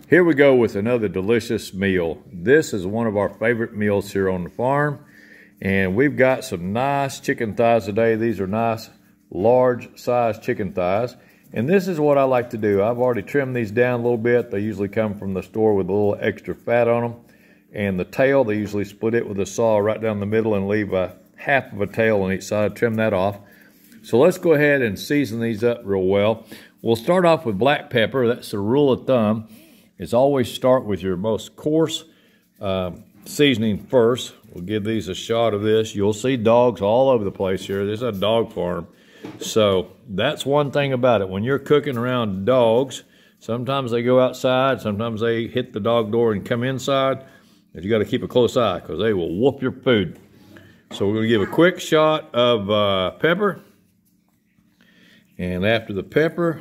Here we go with another delicious meal. This is one of our favorite meals here on the farm. And we've got some nice chicken thighs today. These are nice, large-sized chicken thighs. And this is what I like to do. I've already trimmed these down a little bit. They usually come from the store with a little extra fat on them. And the tail, they usually split it with a saw right down the middle and leave a half of a tail on each side. Trim that off. So let's go ahead and season these up real well. We'll start off with black pepper. That's the rule of thumb. Is always start with your most coarse seasoning first. We'll give these a shot of this. You'll see dogs all over the place here. This is a dog farm. So that's one thing about it. When you're cooking around dogs, sometimes they go outside, sometimes they hit the dog door and come inside. And you got to keep a close eye because they will whoop your food. So we're going to give a quick shot of pepper. And after the pepper,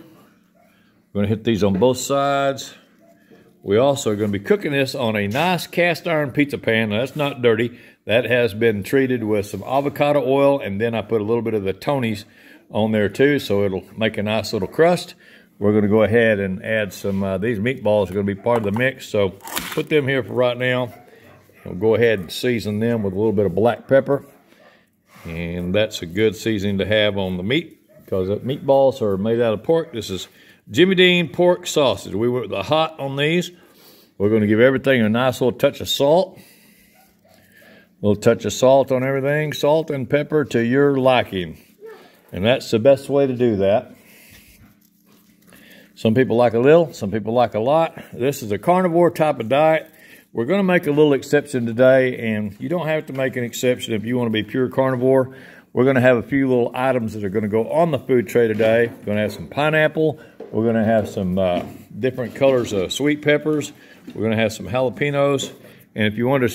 we're going to hit these on both sides. We also are going to be cooking this on a nice cast iron pizza pan. Now, that's not dirty. That has been treated with some avocado oil, and then I put a little bit of the Tony's on there too, so it'll make a nice little crust. We're going to go ahead and add some, these meatballs are going to be part of the mix, so put them here for right now. We'll go ahead and season them with a little bit of black pepper. And that's a good seasoning to have on the meat, because the meatballs are made out of pork. This is Jimmy Dean pork sausage. We went with the hot on these. We're going to give everything a nice little touch of salt. A little touch of salt on everything. Salt and pepper to your liking. And that's the best way to do that. Some people like a little, some people like a lot. This is a carnivore type of diet. We're going to make a little exception today, and you don't have to make an exception if you want to be pure carnivore. We're going to have a few little items that are going to go on the food tray today. We're going to have some pineapple. We're going to have some different colors of sweet peppers. We're going to have some jalapenos. And if you want to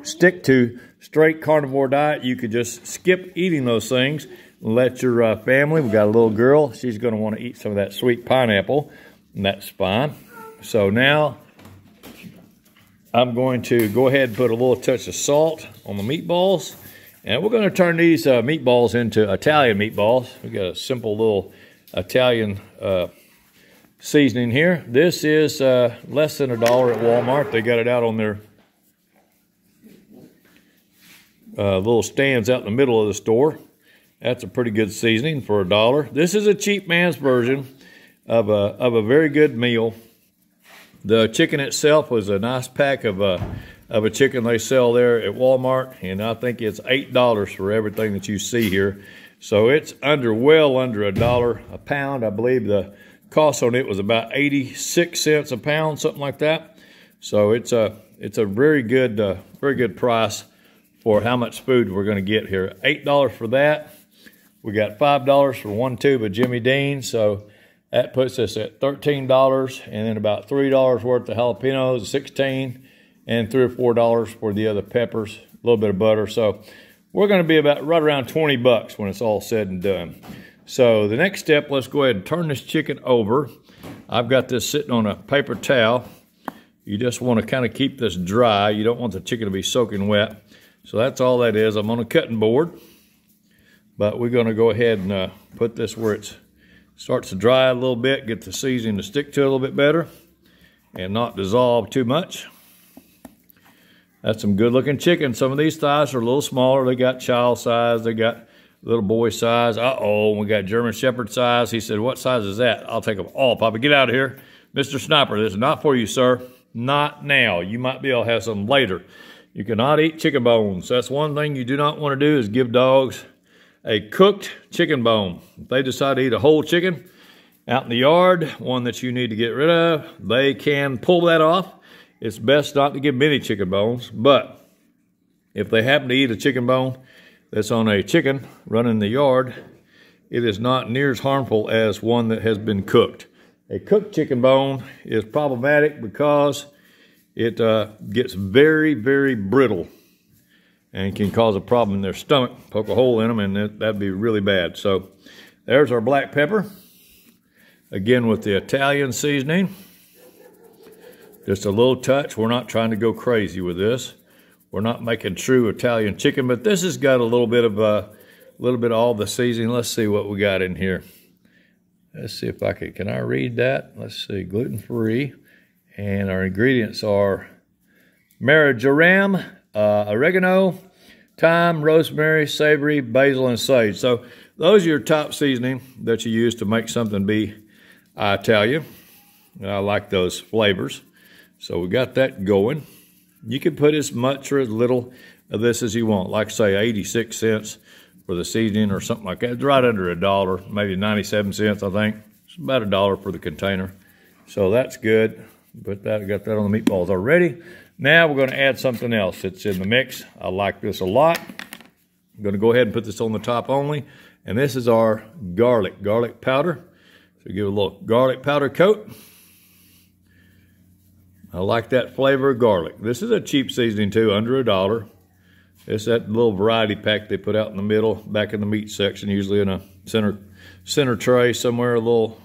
stick to straight carnivore diet, you could just skip eating those things and let your family, we got a little girl, she's going to want to eat some of that sweet pineapple, and that's fine. So now I'm going to go ahead and put a little touch of salt on the meatballs. And we're going to turn these meatballs into Italian meatballs. We've got a simple little Italian seasoning here. This is less than $1 at Walmart. They got it out on their little stands out in the middle of the store. That's a pretty good seasoning for $1. This is a cheap man's version of a very good meal. The chicken itself was a nice pack of a chicken they sell there at Walmart, and I think it's $8 for everything that you see here. So it's well under $1 a pound. I believe the cost on it was about 86 cents a pound, something like that. So it's a very good price for how much food we're going to get here. $8 for that. We got $5 for one tube of Jimmy Dean, so that puts us at $13, and then about $3 worth of jalapenos, $16, and $3 or $4 for the other peppers, a little bit of butter. So we're going to be about right around 20 bucks when it's all said and done. So the next step, let's go ahead and turn this chicken over. I've got this sitting on a paper towel. You just want to kind of keep this dry. You don't want the chicken to be soaking wet. So that's all that is. I'm on a cutting board. But we're going to go ahead and put this where it starts to dry a little bit, get the seasoning to stick to it a little bit better and not dissolve too much. That's some good looking chicken. Some of these thighs are a little smaller. They got child size. They got little boy size. Uh-oh, we got German Shepherd size. He said, what size is that? I'll take them all, Papa. Get out of here. Mr. Sniper, this is not for you, sir. Not now. You might be able to have some later. You cannot eat chicken bones. That's one thing you do not want to do is give dogs a cooked chicken bone. If they decide to eat a whole chicken out in the yard, one that you need to get rid of, they can pull that off. It's best not to give many chicken bones, but if they happen to eat a chicken bone that's on a chicken running in the yard, it is not near as harmful as one that has been cooked. A cooked chicken bone is problematic because it gets very, very brittle and can cause a problem in their stomach, poke a hole in them, and that'd be really bad. So there's our black pepper, again with the Italian seasoning. Just a little touch. We're not trying to go crazy with this. We're not making true Italian chicken, but this has got a little bit of all the seasoning. Let's see what we got in here. Let's see if I can I read that? Let's see, gluten-free And our ingredients are marjoram, oregano, thyme, rosemary, savory, basil, and sage. So those are your top seasoning that you use to make something be Italian. And I like those flavors. So we got that going. You can put as much or as little of this as you want. Like say 86 cents for the seasoning or something like that. It's right under $1, maybe 97 cents, I think. It's about $1 for the container. So that's good. Got that on the meatballs already. Now we're going to add something else that's in the mix. I like this a lot. I'm going to go ahead and put this on the top only. And this is our garlic powder. So give it a little garlic powder coat. I like that flavor of garlic. This is a cheap seasoning too, under $1. It's that little variety pack they put out in the middle, back in the meat section, usually in a center tray somewhere, a little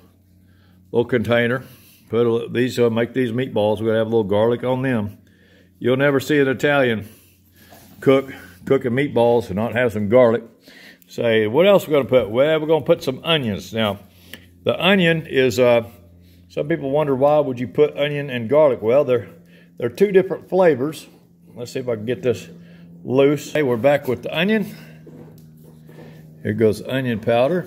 container. Make these meatballs. We're gonna have a little garlic on them. You'll never see an Italian cooking meatballs and not have some garlic. Say, what else we're gonna put? Well, we're gonna put some onions. Now, the onion is, some people wonder why would you put onion and garlic? Well, they're two different flavors. Let's see if I can get this loose. Hey, we're back with the onion. Here goes onion powder.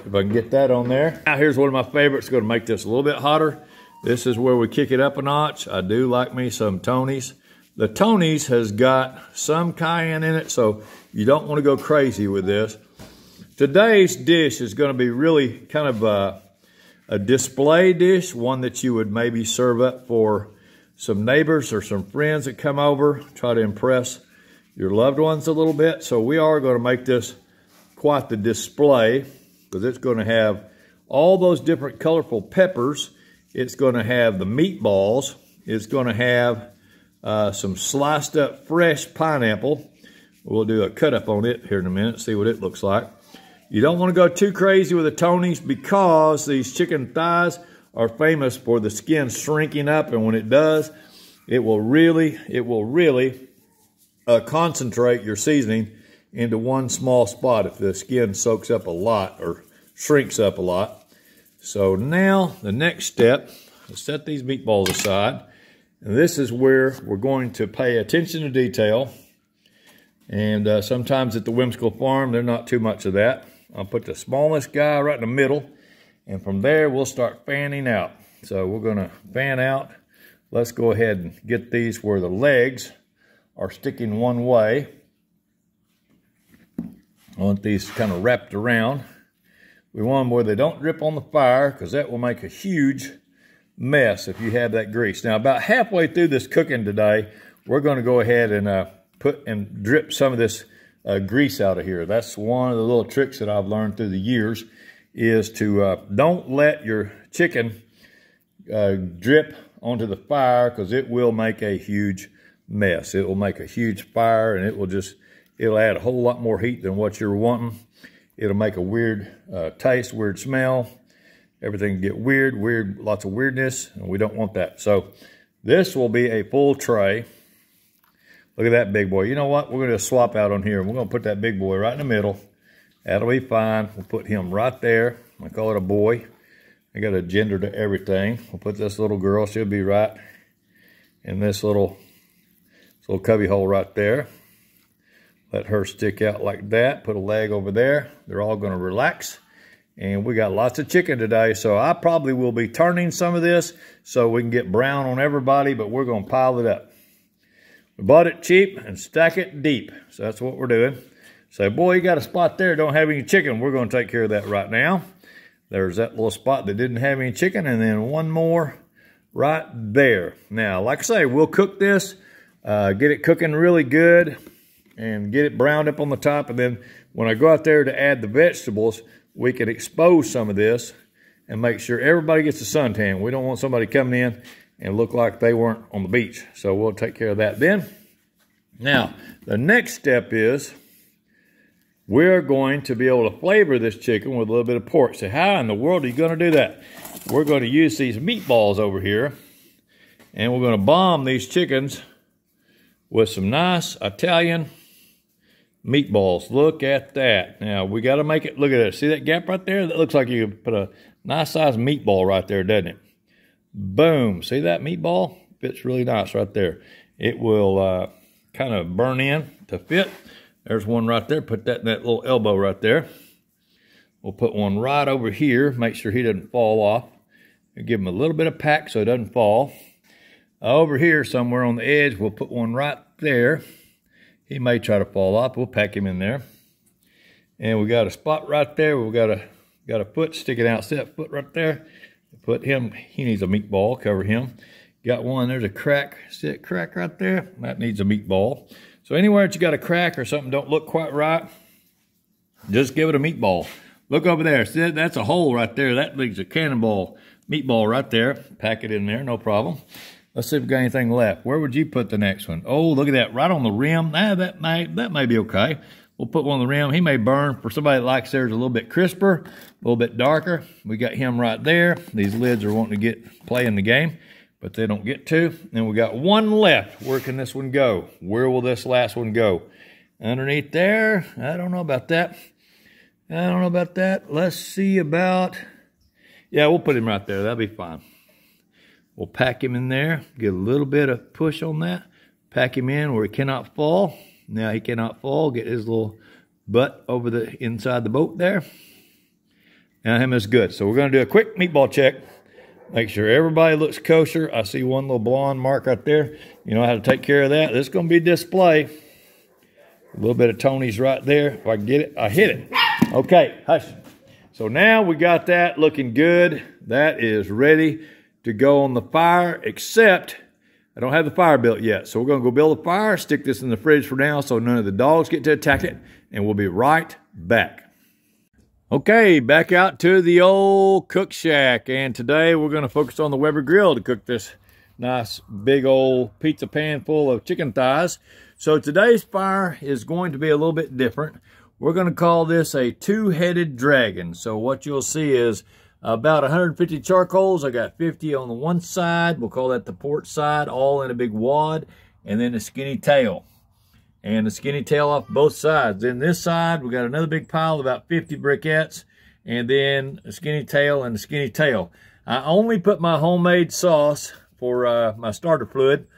If I can get that on there. Now here's one of my favorites. Going to make this a little bit hotter. This is where we kick it up a notch. I do like me some Tony's. The Tony's has got some cayenne in it, so you don't want to go crazy with this. Today's dish is going to be really kind of a display dish, one that you would maybe serve up for some neighbors or some friends that come over, try to impress your loved ones a little bit. So we are going to make this quite the display, because it's going to have all those different colorful peppers. It's going to have the meatballs. It's going to have some sliced up fresh pineapple. We'll do a cut up on it here in a minute, see what it looks like. You don't want to go too crazy with the Tony's, because these chicken thighs are famous for the skin shrinking up, and when it does, it will really concentrate your seasoning into one small spot if the skin soaks up a lot or shrinks up a lot. So now the next step, let's set these meatballs aside. And this is where we're going to pay attention to detail. And sometimes at the Whimsical Farm, there's not too much of that. I'll put the smallest guy right in the middle, and from there we'll start fanning out. So we're going to fan out. Let's go ahead and get these where the legs are sticking one way. I want these kind of wrapped around. We want them where they don't drip on the fire, because that will make a huge mess if you have that grease. Now, about halfway through this cooking today, we're going to go ahead and drip some of this grease out of here. That's one of the little tricks that I've learned through the years, is to don't let your chicken drip onto the fire, because it will make a huge mess. It will make a huge fire, and it'll add a whole lot more heat than what you're wanting. It'll make a weird taste, weird smell. Everything can get weird, lots of weirdness, and we don't want that. So this will be a full tray. Look at that big boy. You know what? We're going to swap out on here. We're going to put that big boy right in the middle. That'll be fine. We'll put him right there. I call it a boy. I got a gender to everything. We'll put this little girl. She'll be right in this little cubby hole right there. Let her stick out like that. Put a leg over there. They're all going to relax. And we got lots of chicken today, so I probably will be turning some of this so we can get brown on everybody, but we're going to pile it up. We bought it cheap and stack it deep. So that's what we're doing. Say, boy, you got a spot there, don't have any chicken. We're going to take care of that right now. There's that little spot that didn't have any chicken, and then one more right there. Now, like I say, we'll cook this, get it cooking really good, and get it browned up on the top. And then when I go out there to add the vegetables, we can expose some of this and make sure everybody gets a suntan. We don't want somebody coming in and look like they weren't on the beach. So we'll take care of that then. Now, the next step is we're going to be able to flavor this chicken with a little bit of pork. So how in the world are you going to do that? We're going to use these meatballs over here, and we're going to bomb these chickens with some nice Italian meatballs. Look at that. Now, we got to make it, look at that. See that gap right there? That looks like you put a nice sized meatball right there, doesn't it? Boom. See that meatball? Fits really nice right there. It will kind of burn in to fit. There's one right there. Put that in that little elbow right there. We'll put one right over here. Make sure he doesn't fall off. And give him a little bit of pack so it doesn't fall. Over here somewhere on the edge, we'll put one right there. He may try to fall off. We'll pack him in there. And we got a spot right there. We've got a foot sticking out. See that foot right there? Put him, he needs a meatball, cover him. Got one, there's a crack. See that crack right there? That needs a meatball. So anywhere that you got a crack or something don't look quite right, just give it a meatball. Look over there. See, that's a hole right there. That leaves a cannonball meatball right there. Pack it in there, no problem. Let's see if we got anything left. Where would you put the next one? Oh, look at that, right on the rim. That may be okay. We'll put one on the rim. He may burn. For somebody that likes theirs a little bit crisper, a little bit darker. We got him right there. These lids are wanting to play in the game, but they don't get to. And we got one left. Where can this one go? Where will this last one go? Underneath there? I don't know about that. I don't know about that. Let's see about... Yeah, we'll put him right there. That'll be fine. We'll pack him in there. Get a little bit of push on that. Pack him in where he cannot fall. Now he cannot fall. Get his little butt over the inside the boat there. Now him is good. So we're going to do a quick meatball check. Make sure everybody looks kosher. I see one little blonde mark right there. You know how to take care of that. This is going to be display. A little bit of Tony's right there. If I can get it, I hit it. Okay, hush. So now we got that looking good. That is ready to go on the fire, except I don't have the fire built yet. So we're going to go build a fire, stick this in the fridge for now so none of the dogs get to attack it, and we'll be right back. Okay, back out to the old cook shack, and today we're going to focus on the Weber grill to cook this nice big old pizza pan full of chicken thighs. So today's fire is going to be a little bit different. We're going to call this a two-headed dragon. So what you'll see is about 150 charcoals. I got 50 on the one side. We'll call that the port side, all in a big wad, and then a skinny tail. And the skinny tail off both sides. Then this side, we got another big pile of about 50 briquettes, and then a skinny tail and a skinny tail. I only put my homemade sauce for my starter fluid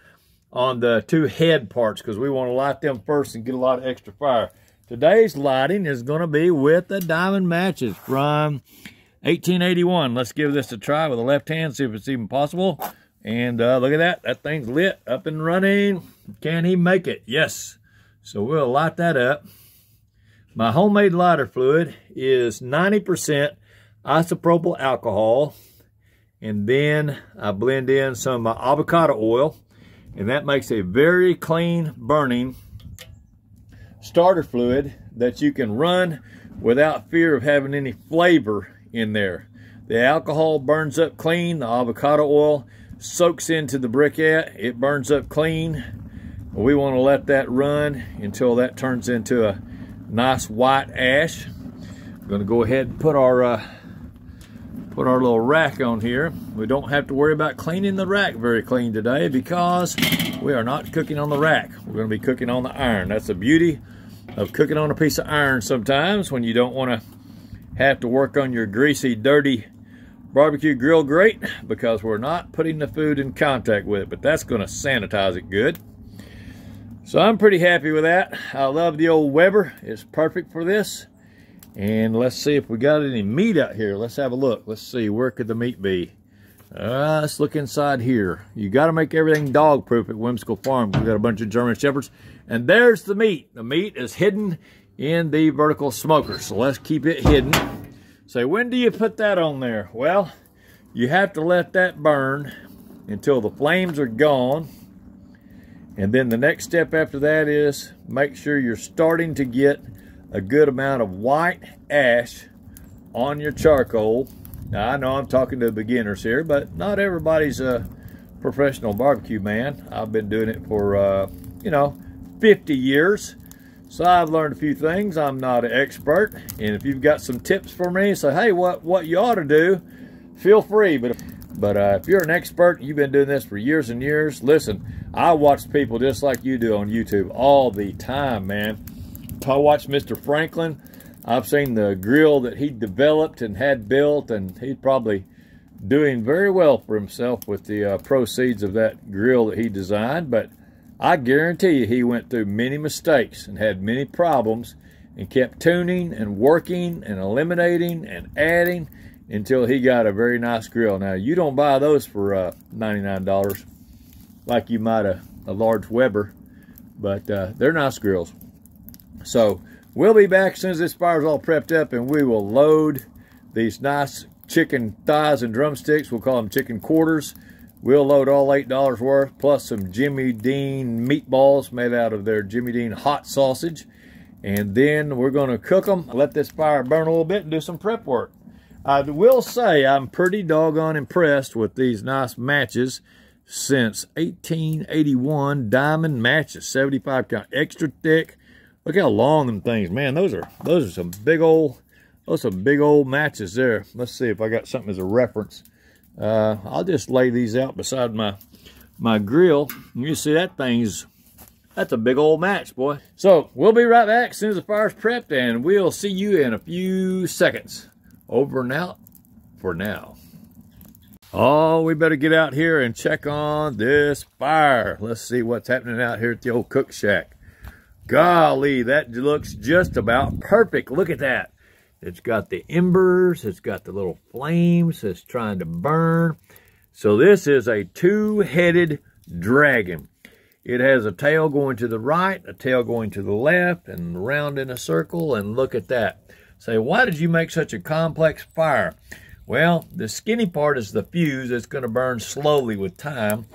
on the two head parts because we want to light them first and get a lot of extra fire. Today's lighting is going to be with the diamond matches from 1881. Let's give this a try with the left hand, see if it's even possible. And look at that. That thing's lit, up and running. Can he make it? Yes. So we'll light that up. My homemade lighter fluid is 90% isopropyl alcohol. And then I blend in some of my avocado oil. And that makes a very clean burning starter fluid that you can run without fear of having any flavor in there. The alcohol burns up clean. The avocado oil soaks into the briquette. It burns up clean. We want to let that run until that turns into a nice white ash. We're going to go ahead and put our little rack on here. We don't have to worry about cleaning the rack very clean today because we are not cooking on the rack. We're going to be cooking on the iron. That's the beauty of cooking on a piece of iron sometimes when you don't want to have to work on your greasy, dirty barbecue grill grate because we're not putting the food in contact with it, but that's going to sanitize it good. So I'm pretty happy with that. I love the old Weber. It's perfect for this. And let's see if we got any meat out here. Let's have a look. Let's see, where could the meat be? Let's look inside here. You got to make everything dog proof at Whimsical Farm. We've got a bunch of German Shepherds. And there's the meat. The meat is hidden in the vertical smoker. So let's keep it hidden. So when do you put that on there? Well, you have to let that burn until the flames are gone. And then the next step after that is make sure you're starting to get a good amount of white ash on your charcoal. Now, I know I'm talking to beginners here, but not everybody's a professional barbecue man. I've been doing it for, 50 years. So I've learned a few things. I'm not an expert. And if you've got some tips for me, say, hey, what you ought to do, feel free. But if you're an expert, you've been doing this for years and years, listen, I watch people just like you do on YouTube all the time, man. I watch Mr. Franklin. I've seen the grill that he developed and had built, and he's probably doing very well for himself with the proceeds of that grill that he designed. But I guarantee you he went through many mistakes and had many problems and kept tuning and working and eliminating and adding until he got a very nice grill. Now, you don't buy those for $99 like you might a large Weber, but they're nice grills. So we'll be back as soon as this fire's all prepped up, and we will load these nice chicken thighs and drumsticks. We'll call them chicken quarters. We'll load all $8 worth, plus some Jimmy Dean meatballs made out of their Jimmy Dean hot sausage. And then we're going to cook them, let this fire burn a little bit, and do some prep work. I will say I'm pretty doggone impressed with these nice matches since 1881 diamond matches, 75 count, extra thick. Look how long them things, man. Those are some big old matches there. Let's see if I got something as a reference. I'll just lay these out beside my grill. You see that that's a big old match, boy. So we'll be right back as soon as the fire's prepped, and we'll see you in a few seconds. Over and out for now. Oh, we better get out here and check on this fire. Let's see what's happening out here at the old cook shack. Golly, that looks just about perfect. Look at that. It's got the embers. It's got the little flames. It's trying to burn. So this is a two-headed dragon. It has a tail going to the right, a tail going to the left, and around in a circle, and look at that. Say, why did you make such a complex fire? Well, the skinny part is the fuse. It's going to burn slowly with time.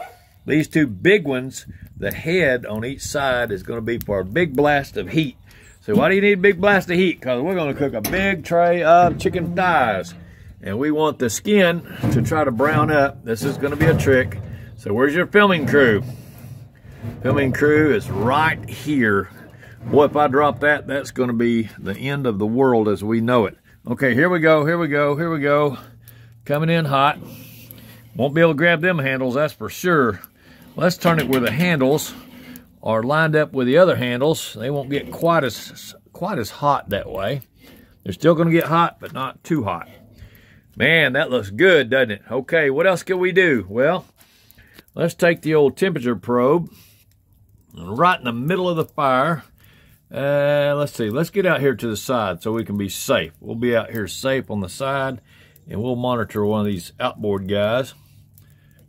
These two big ones, the head on each side is going to be for a big blast of heat. So why do you need a big blast of heat? Because we're going to cook a big tray of chicken thighs. And we want the skin to try to brown up. This is going to be a trick. So where's your filming crew? Filming crew is right here. Boy, if I drop that, that's going to be the end of the world as we know it. Okay, here we go, here we go, here we go. Coming in hot. Won't be able to grab them handles, that's for sure. Let's turn it where the handles are lined up with the other handles. They won't get quite as hot that way. They're still going to get hot, but not too hot. Man, that looks good, doesn't it? Okay, what else can we do? Well, let's take the old temperature probe right in the middle of the fire. Let's see. Let's get out here to the side so we can be safe. We'll be out here safe on the side, and we'll monitor one of these outboard guys.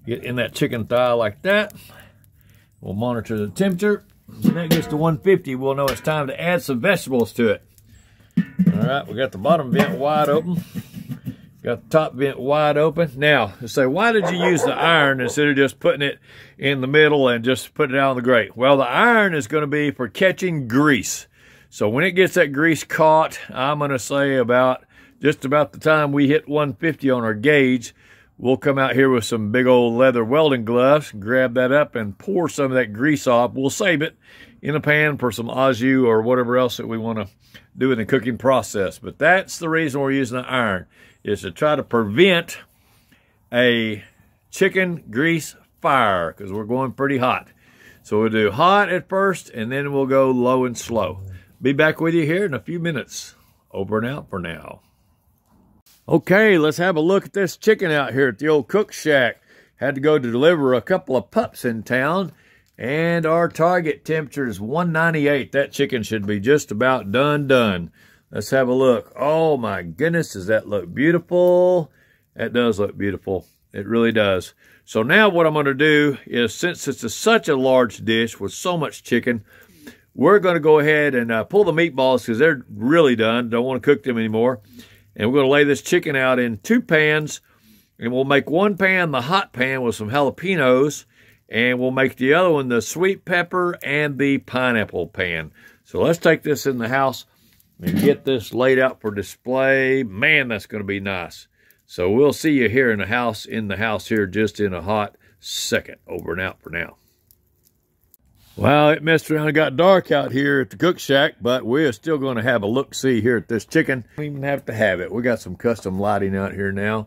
Get in that chicken thigh like that. We'll monitor the temperature. When that gets to 150, we'll know it's time to add some vegetables to it. All right, we got the bottom vent wide open. Got the top vent wide open. Now, say, why did you use the iron instead of just putting it in the middle and just putting it out on the grate? Well, the iron is going to be for catching grease. So when it gets that grease caught, I'm going to say just about the time we hit 150 on our gauge, we'll come out here with some big old leather welding gloves, grab that up and pour some of that grease off. We'll save it in a pan for some au jus or whatever else that we want to do in the cooking process. But that's the reason we're using the iron, is to try to prevent a chicken grease fire, because we're going pretty hot. So we'll do hot at first, and then we'll go low and slow. Be back with you here in a few minutes. Over and out for now. Okay, let's have a look at this chicken out here at the old cook shack. Had to go to deliver a couple of pups in town, and our target temperature is 198. That chicken should be just about done. Let's have a look. Oh my goodness, does that look beautiful? That does look beautiful. It really does. So now what I'm going to do is, since it's such a large dish with so much chicken, we're going to go ahead and pull the meatballs because they're really done. Don't want to cook them anymore. And we're going to lay this chicken out in 2 pans. And we'll make one pan the hot pan with some jalapenos. And we'll make the other one the sweet pepper and the pineapple pan. So let's take this in the house and get this laid out for display. Man, that's going to be nice. So we'll see you here in the house here just in a hot second. Over and out for now. Well, it messed around and got dark out here at the cook shack, but we're still going to have a look-see here at this chicken. Don't even have to have it. We got some custom lighting out here now.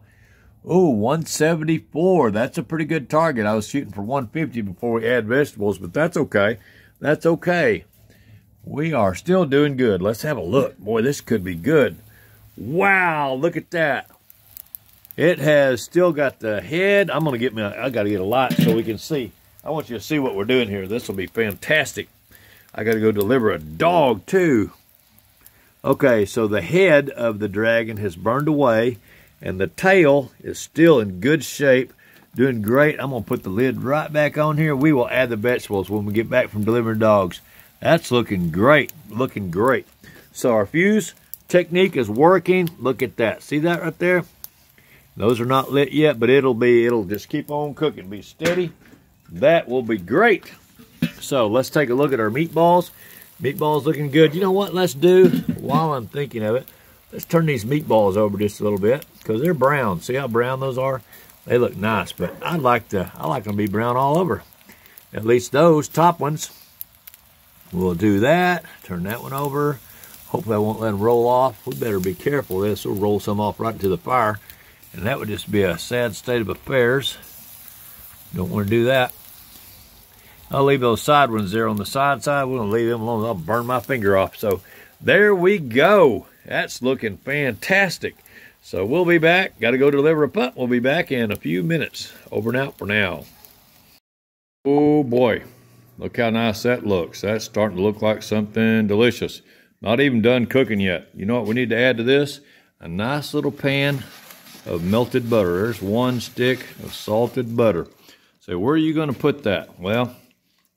Oh, 174. That's a pretty good target. I was shooting for 150 before we add vegetables, but that's okay. That's okay. We are still doing good. Let's have a look. Boy, this could be good. Wow, look at that. It has still got the head. I'm gonna get me. I gotta get a light so we can see. I want you to see what we're doing here. This will be fantastic. I gotta go deliver a dog too. Okay, so the head of the dragon has burned away, and the tail is still in good shape, doing great. I'm gonna put the lid right back on here. We will add the vegetables when we get back from delivering dogs. That's looking great, looking great. So our fuse technique is working. Look at that. See that right there? Those are not lit yet, but it'll just keep on cooking. Be steady. That will be great. So let's take a look at our meatballs. Meatballs looking good. You know what let's do while I'm thinking of it? Let's turn these meatballs over just a little bit because they're brown. See how brown those are? They look nice, but I like them to be brown all over. At least those top ones. We'll do that. Turn that one over. Hopefully I won't let them roll off. We better be careful of this. We'll roll some off right into the fire. And that would just be a sad state of affairs. Don't want to do that. I'll leave those side ones there on the side. We're going to leave them alone. I'll burn my finger off. So there we go. That's looking fantastic. So we'll be back. Got to go deliver a pup. We'll be back in a few minutes. Over and out for now. Oh boy. Look how nice that looks. That's starting to look like something delicious. Not even done cooking yet. You know what we need to add to this? A nice little pan of melted butter. There's one stick of salted butter. So where are you going to put that? Well,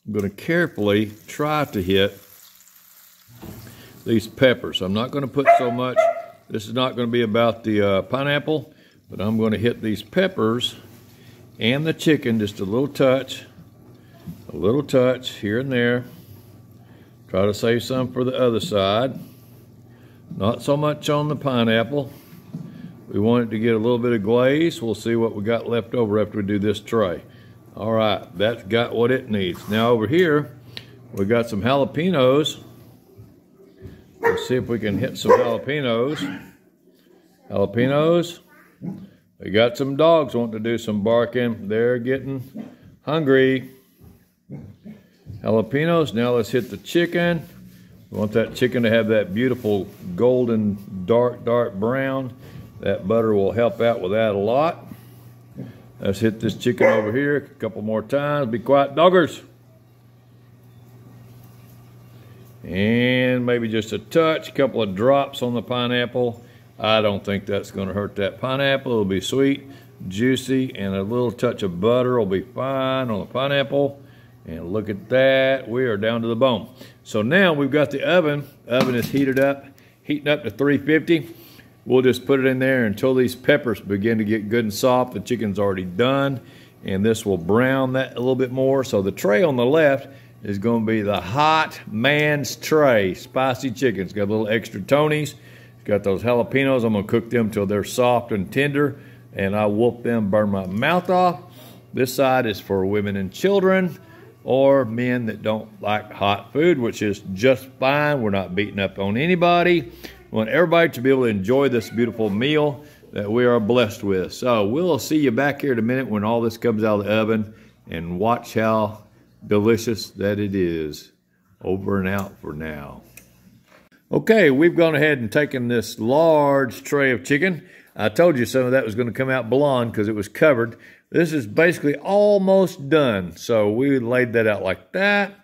I'm going to carefully try to hit these peppers. I'm not going to put so much. This is not going to be about the pineapple, but I'm going to hit these peppers and the chicken just a little touch here and there. Try to save some for the other side. Not so much on the pineapple. We want it to get a little bit of glaze. We'll see what we got left over after we do this tray. All right, that's got what it needs. Now over here, we got some jalapenos. Let's see if we can hit some jalapenos. Jalapenos. We got some dogs wanting to do some barking. They're getting hungry. Jalapenos. Now let's hit the chicken. We want that chicken to have that beautiful golden, dark brown. That butter will help out with that a lot. Let's hit this chicken over here a couple more times. Be quiet, doggers. And maybe just a touch, a couple of drops on the pineapple. I don't think that's going to hurt that pineapple. It'll be sweet, juicy, and a little touch of butter will be fine on the pineapple. And look at that. We are down to the bone. So now we've got the oven. Oven is heating up to 350. We'll just put it in there until these peppers begin to get good and soft. The chicken's already done, and this will brown that a little bit more. So the tray on the left is going to be the hot man's tray. Spicy chicken. It's got a little extra Tonys. It's got those jalapenos. I'm going to cook them till they're soft and tender, and I'll whoop them, burn my mouth off. This side is for women and children or men that don't like hot food, which is just fine. We're not beating up on anybody. We want everybody to be able to enjoy this beautiful meal that we are blessed with. So we'll see you back here in a minute when all this comes out of the oven, and watch how delicious that it is. Over and out for now. Okay, we've gone ahead and taken this large tray of chicken. I told you some of that was going to come out blonde because it was covered. This is basically almost done. So we laid that out like that.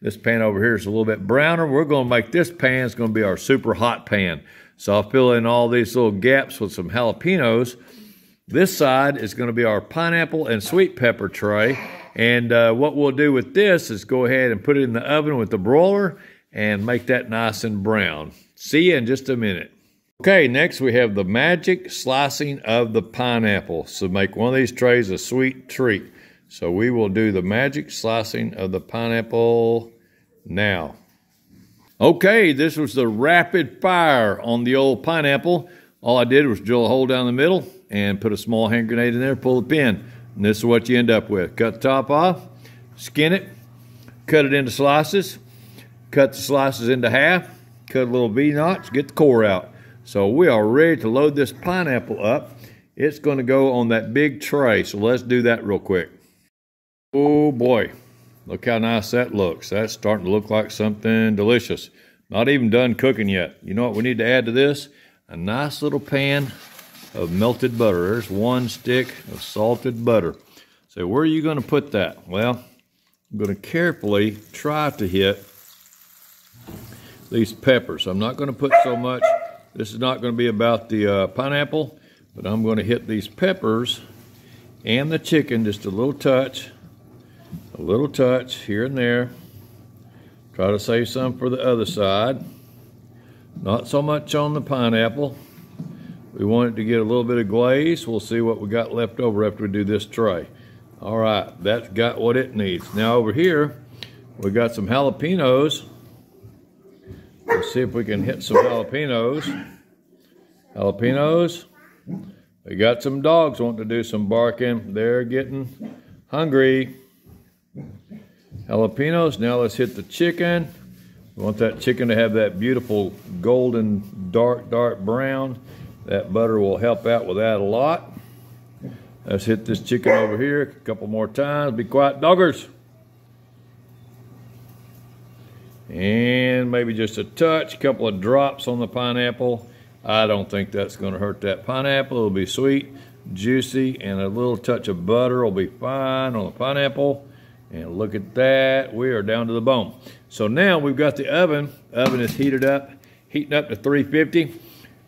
This pan over here is a little bit browner. We're going to make this pan, it's going to be our super hot pan. So I'll fill in all these little gaps with some jalapenos. This side is going to be our pineapple and sweet pepper tray. And what we'll do with this is go ahead and put it in the oven with the broiler and make that nice and brown. See you in just a minute. Okay, next we have the magic slicing of the pineapple. So make one of these trays a sweet treat. So we will do the magic slicing of the pineapple now. Okay, this was the rapid fire on the old pineapple. All I did was drill a hole down the middle and put a small hand grenade in there, pull the pin. And this is what you end up with. Cut the top off, skin it, cut it into slices, cut the slices into half, cut a little V-notch, get the core out. So we are ready to load this pineapple up. It's going to go on that big tray, so let's do that real quick. Oh boy, look how nice that looks. That's starting to look like something delicious. Not even done cooking yet. You know what we need to add to this? A nice little pan of melted butter. There's 1 stick of salted butter. So where are you going to put that? Well, I'm going to carefully try to hit these peppers. I'm not going to put so much. This is not going to be about the pineapple, but I'm going to hit these peppers and the chicken just a little touch here and there. Try to save some for the other side. Not so much on the pineapple. We want it to get a little bit of glaze. We'll see what we got left over after we do this tray. All right, that's got what it needs. Now over here, we got some jalapenos. Let's see if we can hit some jalapenos. Jalapenos. We got some dogs wanting to do some barking. They're getting hungry. Jalapenos. Now let's hit the chicken. We want that chicken to have that beautiful golden, dark brown. That butter will help out with that a lot. Let's hit this chicken over here a couple more times. Be quiet, doggers. And maybe just a touch, a couple of drops on the pineapple. I don't think that's going to hurt that pineapple. It'll be sweet, juicy, and a little touch of butter will be fine on the pineapple. And look at that, we are down to the bone. So now we've got the oven. Oven is heating up to 350.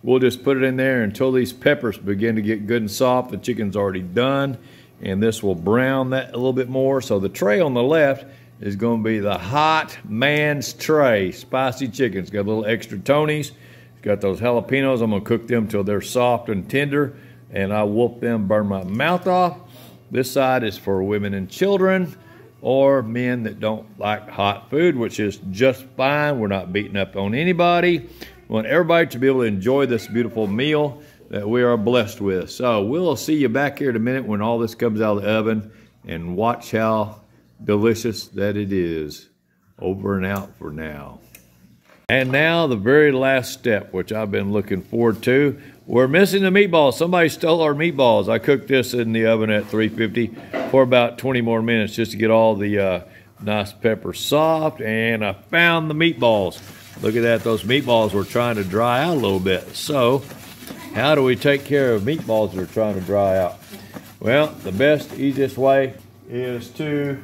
We'll just put it in there until these peppers begin to get good and soft. The chicken's already done, and this will brown that a little bit more. So the tray on the left is going to be the hot man's tray. Spicy chicken. It's got a little extra Tonys. It's got those jalapenos. I'm going to cook them till they're soft and tender, and I'll whoop them, burn my mouth off. This side is for women and children or men that don't like hot food, which is just fine. We're not beating up on anybody. We want everybody to be able to enjoy this beautiful meal that we are blessed with. So we'll see you back here in a minute when all this comes out of the oven, and watch how delicious that it is. Over and out for now. And now the very last step, which I've been looking forward to. We're missing the meatballs. Somebody stole our meatballs. I cooked this in the oven at 350 for about 20 more minutes just to get all the nice peppers soft, and I found the meatballs. Look at that, those meatballs were trying to dry out a little bit. So, how do we take care of meatballs that are trying to dry out? Well, the best, easiest way is to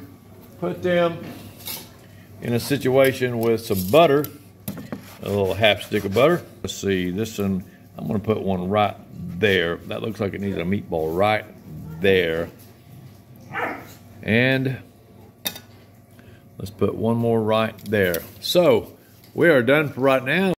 put them in a situation with some butter, a little half stick of butter. Let's see, this one, I'm gonna put one right there. That looks like it needs a meatball right there. And let's put one more right there. So, we are done for right now.